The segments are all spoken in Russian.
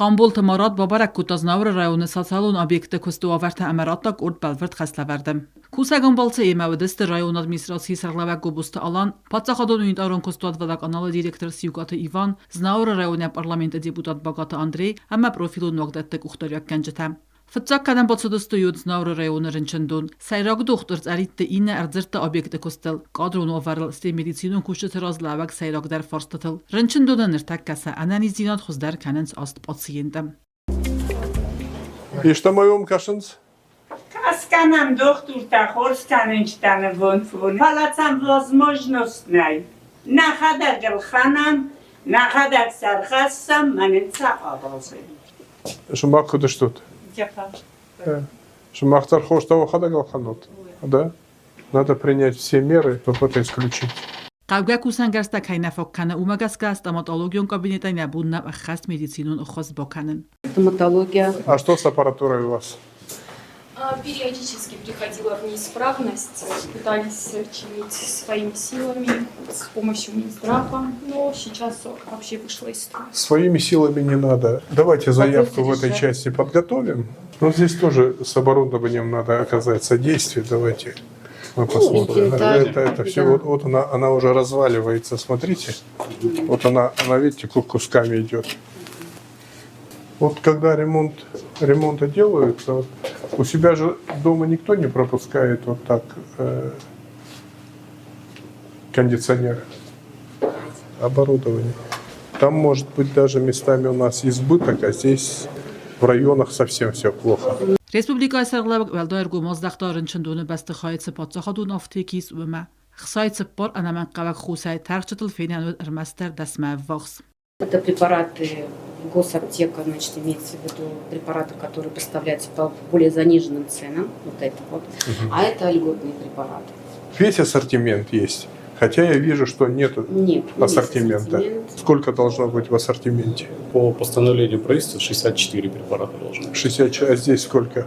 Qambul Tamarat babarak kutaznavr rayonu sasalun obyekti kustu averta emaratak urt belvert xəslə verdim. Kusagan balca emavdist rayon administrasiyi sərglavak gobusta alan, Patsaxadon Unidarun kustuat vadak analı direktor Siyukatı Ivan, znavr rayonu parlamenti deputat Bagatı Andrey, ama profilun vaqdattık uxtaryak gəncətəm. Fıtsak kadam patsadıstı yud znavr rayonu rınçındun, sayraq doxtır zəritti inə ərzirtdə obyekti kustil, qadrunu ovarıl iste medicinun kuşu tırazlavak sayraq der forstatıl. Rınçındunun nirtakkasa analizinat xuzdar kanens ast patsiyentim. И что мы вам кажется? Касканам доктор Тахорсканен чтане вонфон. Халацам возможность най. Нахада галханам, нахада сархассам, маненца авазы. Шумак куда что-то? Шумахтар хоштава хада галханот. Да? Надо принять все меры, чтобы это исключить. Qavga kusan gersta kayna fokkana umagaska стоматологион кабинета не будна хас медицинун ухоз боканын. Стоматология. А что с аппаратурой у вас? Периодически приходила в неисправность, пытались чинить своими силами, с помощью Минздрава, но сейчас вообще вышло из строя. Своими силами не надо. Давайте заявку в этой части подготовим. Но здесь тоже с оборудованием надо оказать содействие. Давайте мы посмотрим. Это все, да. Вот она уже разваливается, смотрите. Вот она видите, кусками идет. Вот когда ремонты делаются, вот, у себя же дома никто не пропускает вот так кондиционер, оборудование. Там может быть даже местами у нас избыток, а здесь в районах совсем все плохо. Республика сарглабак велдайр гумаздахтар рынчындуны басты хайцы патсахадун афтекис ума. Хсайцы пар анаман qavak хусай тарчатыл фенянуд эрмастер дасма вахс. Это препараты госаптека, значит, имеется в виду препараты, которые поставляются по более заниженным ценам, вот это вот, а это льготные препараты. Весь ассортимент есть, хотя я вижу, что нет ассортимента. Сколько должно быть в ассортименте? По постановлению правительства 64 препарата должно быть. 60, а здесь сколько?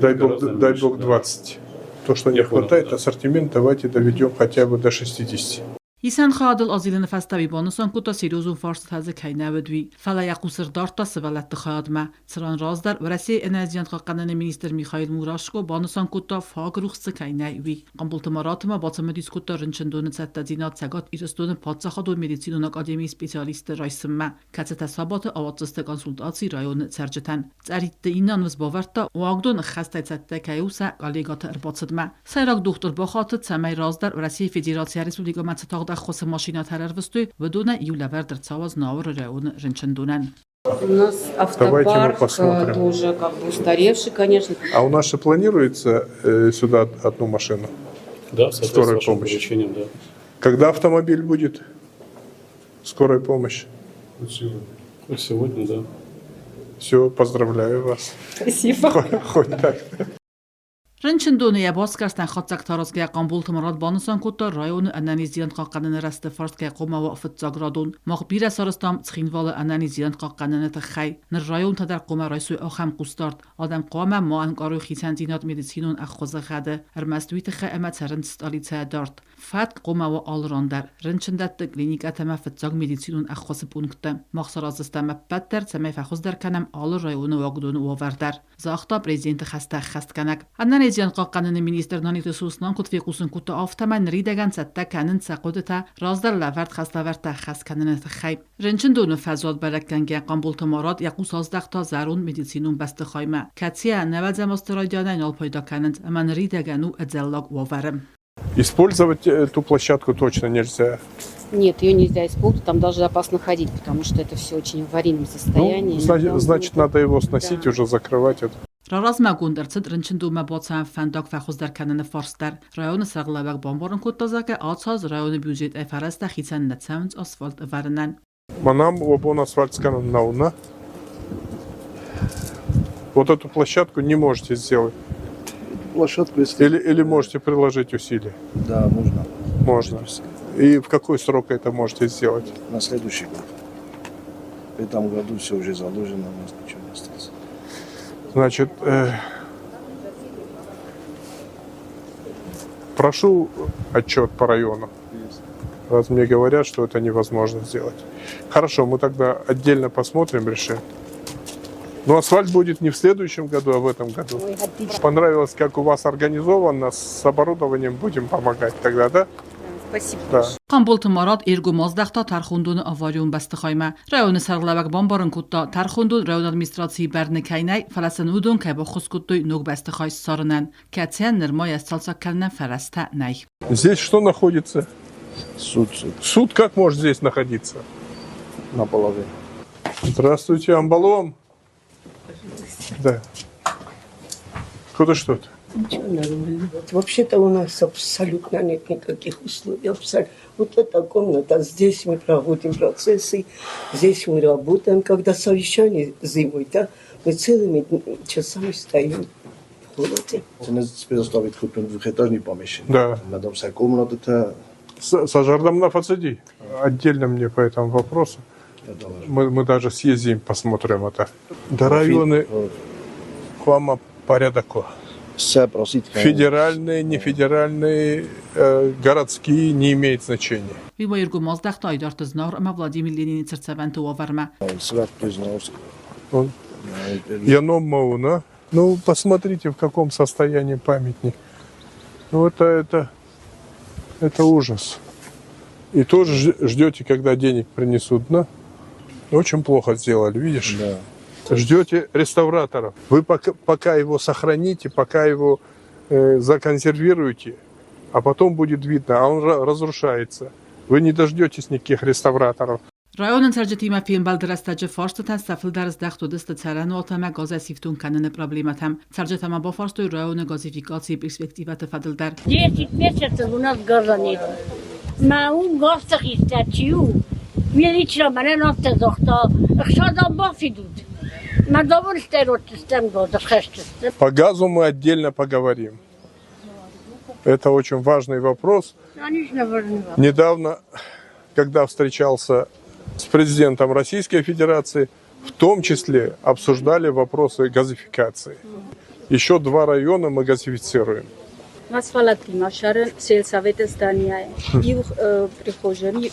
Дай бог 20. То, что не хватает, ассортимент давайте доведем хотя бы до 60. Исан хадыл азилын фастави банусан кута сирозун фарс тазы кайнавдви фала яқусыр дарта сывалатты хадма цран раздар враси энергиянт қаққанын министр Михаил Мурашко банусан кута фагрухсы кайнайви Qambul Tamaratma батсамы дискута рынчындуны цатта динат цагат ирыстуны патсахаду медицинун академии специалисты райсымма кацата сабаты аватсысты консультации районы царжытан царитты инан выз баварта уагдун хастай цатта каюса коллегаты ирбатсыдма сайрак доктор бахаты цамай раздар враси Федерация Республика Мацатаг خص ماشینات هرروستوی بدون юлявер дерцаваз навр район рынчындунан. У нас автопарк тоже как бы устаревший, конечно. А у нас же планируется сюда одну машину? Да, скорой помощи. Да. Когда автомобиль будет? Скорая помощь? Сегодня, да. Все, поздравляю вас. Спасибо. Хоть так. Рынчындуны я баскарстан хатсак таразгая Qambul Tamarat банусан кута районы ананизиянт қаққанын расты фарская қомава фытзаградун мақбира сарыстам цхинвалы ананизиянт қаққанын тахай ныр район тадар қома райсуй ахам қустард адам қома маан қаруй хисан динат медицинун аққозы қады армастуи тахай ама царын столица дард фат қомава алрандар рынчындатты клиника тама фытзаг медицинун аққозы пункты мақсар азыстама паттар цамай фахуздар канам алыр районы вагдуны уавардар заақта президенті хаст канак Зиан қаққанын министр наниты суыснан күтфекусын күтті автоман ридаган сәтті кәнін сақудыта раздар лавард хаславарта хас кәнін тіхайб. Рынчындуны фәзуат бәрәккәнге Qambul Tamarat яқус аздақта зарун медицинун бәсті қайма. Кәтсия нәвәдзә мастырайдянайн алпайда кәнін, әмән ридагану әдзәллаг уаварым. Использовать эту площадку точно нельзя. Нет, ее нельзя использовать, там даже опасно ходить, потому что это все очень в аварийном состоянии. Ну, значит, надо его сносить, уже закрывать это. Раraz мәгундерцid рынчындума батсан фандак фахуздар кананы фарстар районы сарглабак бомборын куттазаке атсаз районы бюджет эфараста хитсан нацамц асфальт варнан. Манам обон асфальт сканан науна. Вот эту площадку не можете сделать. Площадку если... Или можете приложить усилия? Да, можно. Можно. И в какой срок это можете сделать? На следующий год. В этом году все уже заложено, у нас ничего не осталось. Значит, прошу отчет по району. Раз мне говорят, что это невозможно сделать. Хорошо, мы тогда отдельно посмотрим, решим. Но асфальт будет не в следующем году, а в этом году. Понравилось, как у вас организовано, с оборудованием будем помогать тогда, да? Спасибо. Да. Qambul Tamarat ergu 11 ta tarxundun avaryum bastixayma. Rayon sarglavak bombarın kutta tarxundun rayon administrasiyi berni kaynay falasan udun kaybo xuskuttuy nuk bastixay sarınan. Katsen nirmaya salsak kalnan farasta nay. Здесь что находится? Суд Суд как может здесь находиться? наполовину. Здравствуйте, Амбалом. Да. Куда что-то? Ничего, нормально. Вообще-то у нас абсолютно нет никаких условий. Вот эта комната, здесь мы проводим процессы, здесь мы работаем. Когда совещание зимой, да, мы целыми часами стоим в холоде. Ценность предоставит купим двухэтажный помещение. Да. Надо вся комната, Сажардам на подсади. Отдельно мне по этому вопросу. Мы даже съездим, посмотрим это. До районы Хуама порядок. все просить. Федеральные, нефедеральные, городские не имеет значения. Vivo ergu 11 ta idart znar ama Vladimir Lenin церцевенту оверма. Свят Призновский. Яном Мауна. Ну, посмотрите, в каком состоянии памятник. Ну, это ужас. И тоже ждете, когда денег принесут, да? Очень плохо сделали, видишь? Да. Ждете реставраторов. Вы пока его сохраните, пока его законсервируете, а потом будет видно, а он разрушается. Вы не дождетесь никаких реставраторов. Rayonun tercihime film baldrastaci farstatan safil dars daxtu dist teranu atama gazasifton kanene проблематам. Tercihama ba farstoy rayonu газификации перспективата фадилдар. 10 месяцев у нас газа нет. Маун гостах истачиу. Величина мене нафта захта. Хшада бафидут. На довольствие систем газа хештесте. По газу мы отдельно поговорим. Это очень важный вопрос. Недавно, когда встречался с президентом Российской Федерации, в том числе обсуждали вопросы газификации. Еще 2 района мы газифицируем. Асфалатима, Шарен, сельсовет здания, и прихожие, и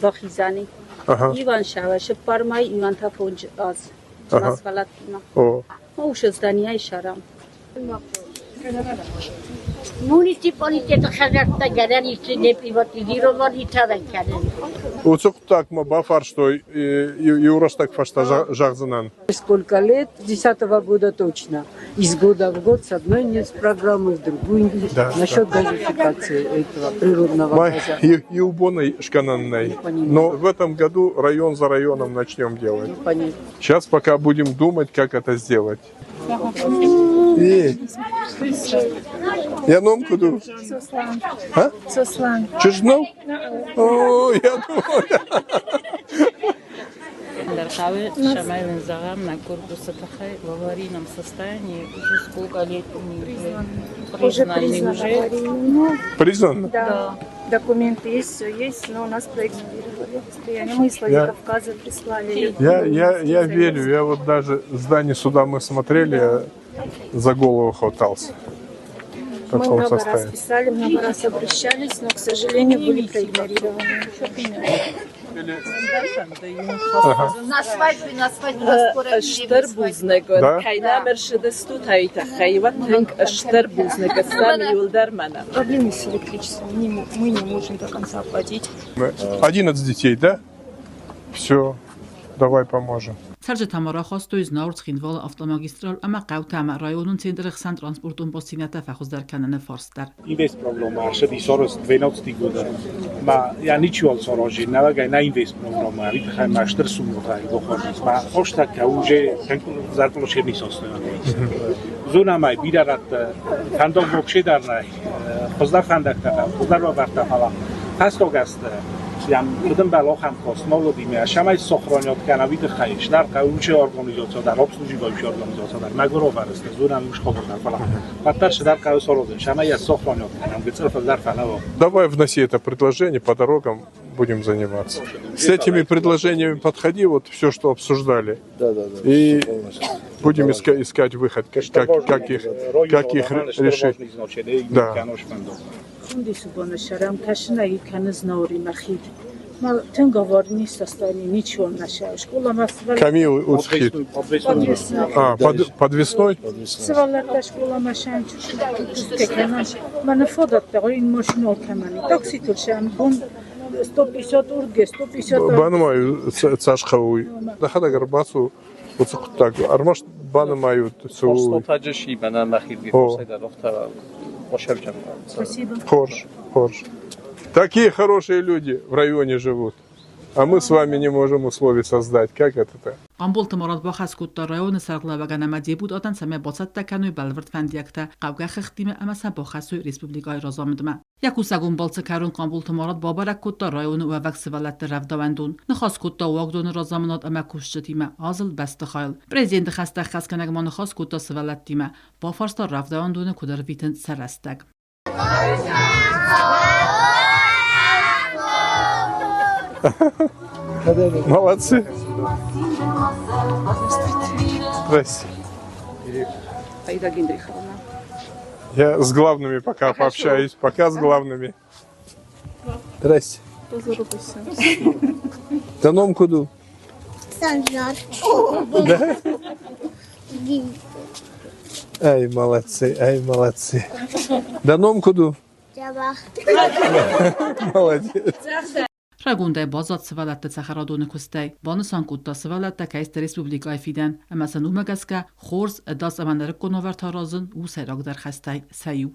Бахизани, Иван Шаваш, Пармай, Иван Тафонж, Асфалатима. Уж здания и Шарам. Муниципалитет хазарта гаранисты не приватизировали тавекали. Уцук так мы бафар, что и уростак фашта жахзанан. Сколько лет? 10-го года точно. Из года в год с одной нет программы, с другой нет. Да, насчет газификации этого природного газа. И убоной шкананной. Но в этом году район за районом начнем делать. Сейчас пока будем думать, как это сделать. Я nom kudu. Ha? Сослан. Чижнов? О, я думаю. Дархавы Шамайлен Загам на корпусе Тахай в аварийном состоянии уже сколько лет признали уже. Признан? Да. Документы есть, все есть, но у нас проигнорировали состояние. Мы из Владикавказа прислали. Я верю, я вот даже здание суда мы смотрели, я за голову хватался. Мы много раз писали, много раз обращались, но, к сожалению, были проигнорированы. На свадьбе Штырбузnego, кайнамер шидесту таита хайват тенк штырбузnego сами юлдармана. Проблемы с электричеством, мы не можем до конца оплатить. 11 детей, да? Все, давай поможем. Serge Tamara خواستوی زنارد خیندوال автомагистрал ama قوتام رایونون центрიხсан транспортун босинята фахуздar канане форстар. Инвест программа, шеди сорос 12 года. Ма я ничего сорожи, навагай на инвест программа, вид хай маштер сумутай дохорнис. Ма ошта ка уже зарплату шерни состояние. Зона май бидарат фандом вообще дарнай. Поздар фандакта, поздар вартафала. Пастогаст ям будем балох هم خواست ما بودیم شمای سخرانیات کنوید خیش در قوچه ارگانیزاسیا در обслуживающая организация در نگرو فرسته زورم مش خبر در فلا بدترش در قوی سالوده شمای سخرانیات کنم گذر در فلا. Давай вноси это предложение, по дорогам будем заниматься. С этими предложениями подходи, вот все, что обсуждали. И будем искать выход, как их решить. Да. خوندی سوبانه شرم کشنه کنز نوری مخید ما تنگوار نیست استانی نیچون نشه شکولا مسئله Камил Уцхит. Подвесной? سوالات شکولا مشان که کنن من فادت بقای این ماشین ها کمانی تاکسی تلشم بون 150 урге 150 Банымаю цашқауи. Дахада гарбасу уцуқтак. Армаш банымаю цу. Тажиши бана махилги посайда рохта ошевчам. Спасибо. Хорш. Такие хорошие люди в районе живут. А мы с вами не можем условий создать. Как это-то? Qambul Timorat با خسکوت رایون سرقلا و گنمدی بود آدن سمه باست تکنوی بلورد فندیکتا قوگه خختیمه اما سم با خسوی ریسپوبلیکای رازامدمه. یکو سگون بالڅ کارون قambul Timorat بابرک کوتا رایون و وکس ولت رفداوندون نخواست کوتا واگدون رازامنات اما کوشتیمه آزل بست خایل. پرزیدنت خسته خسکنگ ما نخواست کوتا سولت تیمه با فارستا رفداوندون کدر ویتن سرستگ. Молодцы. Здрасте. Аида Генриховна. Я с главными пока пообщаюсь. Пока с главными. Здрасте. Поздоровайся. Даном куду? Санжар. Да? Ай, молодцы. Даном куду? Джабах. Молодец. رگونده بازات سوالت تخرادون کستی بانسان کوتا سوالت کیست ریسپوبلیکای فیدن اما سنومگس که خورز اداس امانر کنوور تارازن و سیراک در خستی سیو.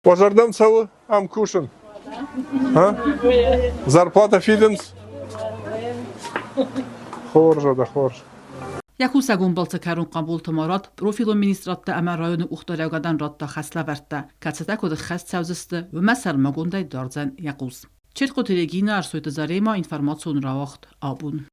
Пожардам целый амкушин. Зарплата фиденс. Хорж. یکو سگون بالڅ کارون قambul Timorat پروفیل مینیسترات اما رایون اختراگادن رات تا خسله ورته کڅتا کد خست سوزسته و مسر مگونده دارزن یقوس. چرت قطرگی نرسویت زاره ما اینفرماسیون راوخت آبون.